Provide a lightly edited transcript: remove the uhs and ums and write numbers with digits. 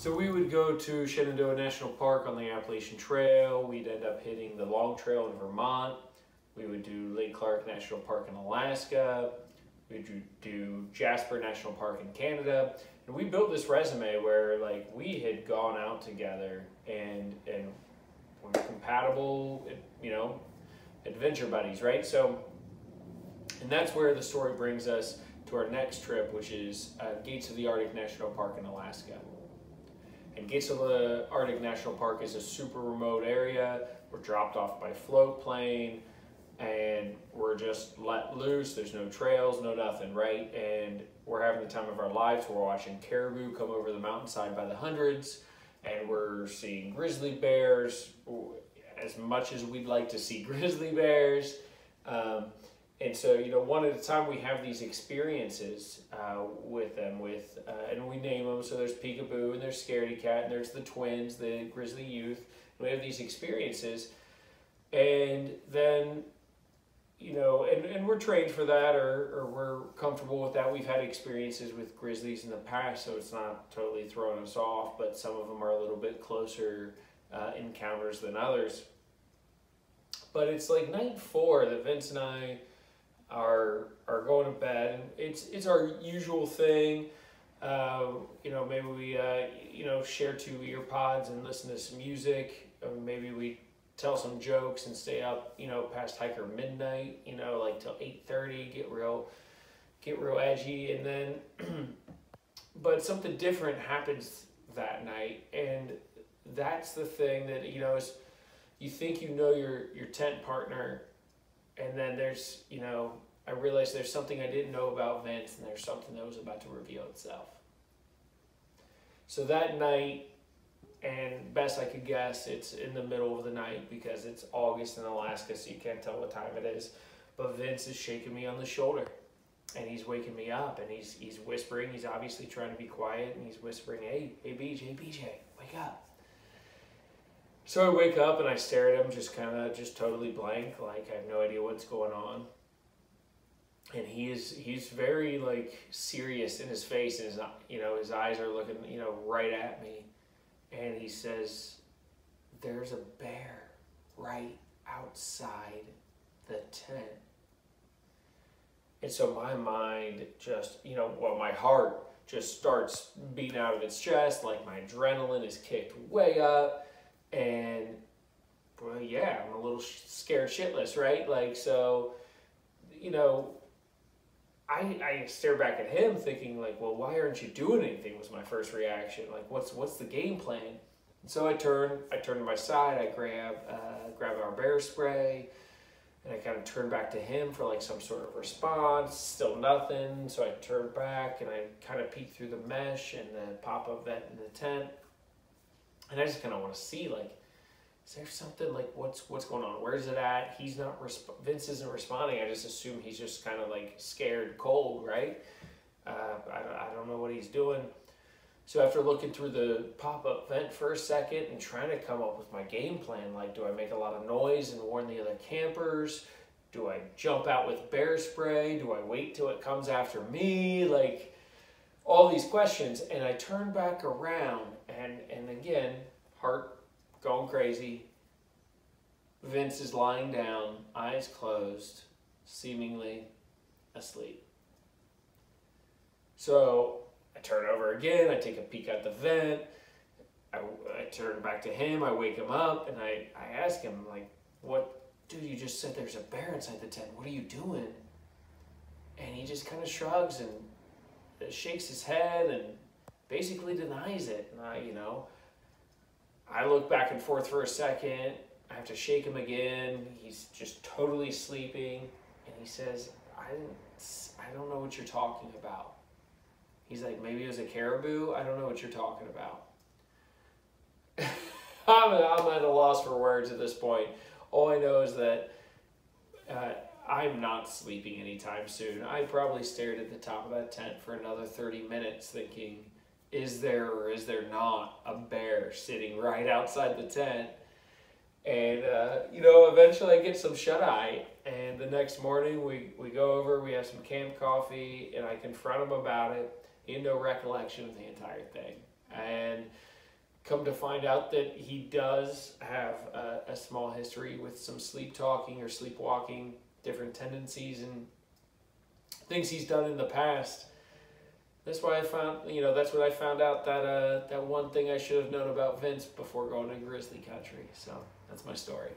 So we would go to Shenandoah National Park on the Appalachian Trail. We'd end up hitting the Long Trail in Vermont. We would do Lake Clark National Park in Alaska. We'd do Jasper National Park in Canada. And we built this resume where like we had gone out together and we're compatible, you know, adventure buddies, right? So, and that's where the story brings us to our next trip, which is Gates of the Arctic National Park in Alaska. And Gates of the Arctic National Park is a super remote area. We're dropped off by float plane and we're just let loose. There's no trails, no nothing, right? And we're having the time of our lives. We're watching caribou come over the mountainside by the hundreds, and we're seeing grizzly bears as much as we'd like to see grizzly bears. And so, you know, one at a time we have these experiences with them, and we name them. So there's Peekaboo, and there's Scaredy Cat, and there's the twins, the grizzly youth. And we have these experiences, and then, you know, and we're trained for that, or we're comfortable with that. We've had experiences with grizzlies in the past, so it's not totally throwing us off, but some of them are a little bit closer encounters than others. But it's like night 4 that Vince and I are going to bed, and it's our usual thing. You know, maybe we you know, share 2 ear pods and listen to some music. Maybe we tell some jokes and stay up, you know, past hiker midnight, you know, like till 8:30, get real edgy, and then but something different happens that night. And that's the thing that, you know, is you think you know your tent partner, and then there's, you know, I realized there's something I didn't know about Vince, and there's something that was about to reveal itself. So that night, and best I could guess, it's in the middle of the night because it's August in Alaska, so you can't tell what time it is. But Vince is shaking me on the shoulder, and he's waking me up, and he's whispering. He's obviously trying to be quiet, and he's whispering, hey BJ, wake up. So I wake up and I stare at him, just totally blank, like I have no idea what's going on. And he's very like serious in his face, and his, you know, his eyes are looking, you know, right at me. And he says, there's a bear right outside the tent. And so my mind just, you know, well, my heart just starts beating out of its chest, like my adrenaline is kicked way up. And, well, yeah, I'm a little scared shitless, right? Like, so, you know, I stare back at him thinking like, well, why aren't you doing anything, was my first reaction. Like, what's the game plan? And so I turn to my side, I grab our bear spray, and I kind of turn back to him for like some sort of response. Still nothing. So I turn back and I kind of peek through the mesh and the pop-up vent in the tent. And I just kind of want to see, like, is there something, like, what's going on? Where's it at? He's not, Vince isn't responding. I just assume he's just kind of like scared cold, right? I don't know what he's doing. So after looking through the pop-up vent for a second and trying to come up with my game plan, like, do I make a lot of noise and warn the other campers? Do I jump out with bear spray? Do I wait till it comes after me? Like, all these questions. And I turn back around, and again, heart going crazy. Vince is lying down, eyes closed, seemingly asleep. So I turn over again, I take a peek at the vent, I turn back to him, I wake him up, and I ask him, like, what, dude, you just said there's a bear inside the tent, what are you doing? And he just kind of shrugs and shakes his head and basically denies it. And I look back and forth for a second. I have to shake him again. He's just totally sleeping. And he says, I don't know what you're talking about. He's like, maybe it was a caribou? I don't know what you're talking about. I'm at a loss for words at this point. All I know is that I'm not sleeping anytime soon. I probably stared at the top of that tent for another 30 minutes thinking, is there or is there not a bear sitting right outside the tent? And, eventually I get some shut-eye. And the next morning we go over, we have some camp coffee, and I confront him about it. He had no recollection of the entire thing. And come to find out that he does have a small history with some sleep talking or sleepwalking, different tendencies and things he's done in the past. That's why I found, that's what I found out, that that one thing I should have known about Vince before going to Grizzly Country. So that's my story.